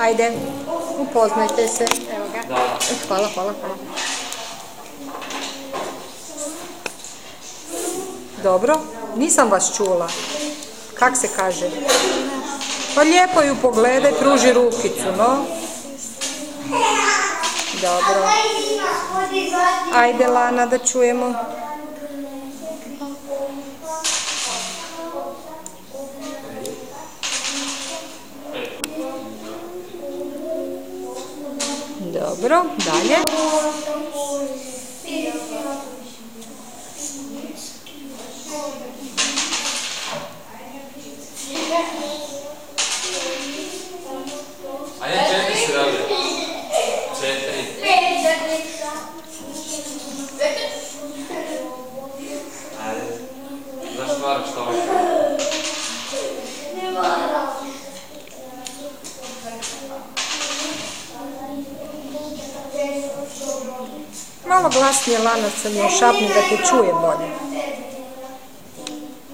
Ajde, upoznajte se. Evo ga. Hvala. Dobro, nisam vas čula. Kak se kaže? Pa lijepo ju pogledaj, pruži rukicu, no. Dobro. Ajde, Lana, da čujemo. Dobro, dalje. Ajde, 4 se radi. 4. Ajde. Zašto varaš to? Malo glasnije, Lana, se ne šapni da te čuje bolje.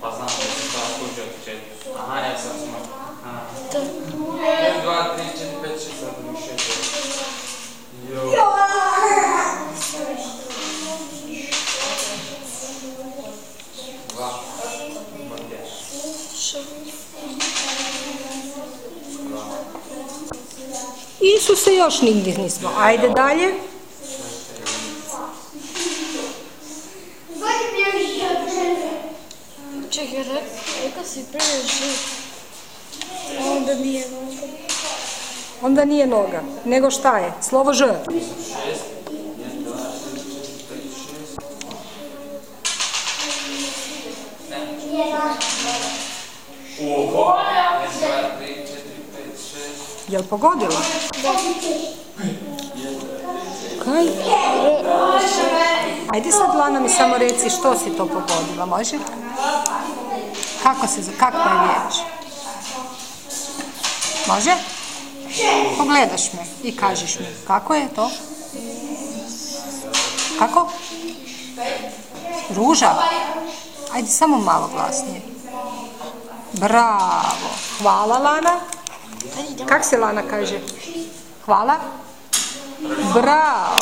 Pa znam da sam to skužio od 4. Aha, ja sam smo. 1, 2, 3, 4, 5, 6, 7, 6, 7. Jo. Dva. Isuse, još nigdje nismo. Ajde dalje. Čekaj, rekao si prije žit. Onda nije noga. Onda nije noga. Nego šta je? Slovo Ž. 6. 1, 2, 3, 4, 5, 6. Oho! 1, 2, 3, 4, 5, 6. Jel pogodila? Kaj? Ajde sad, Lana, mi samo reci što si to pogodila, može? Kakva je riječ? Može? Pogledaš me i kažeš mi. Kako je to? Kako? Ruža? Ajde, samo malo glasnije. Bravo. Hvala, Lana. Kak se Lana kaže? Hvala? Bravo.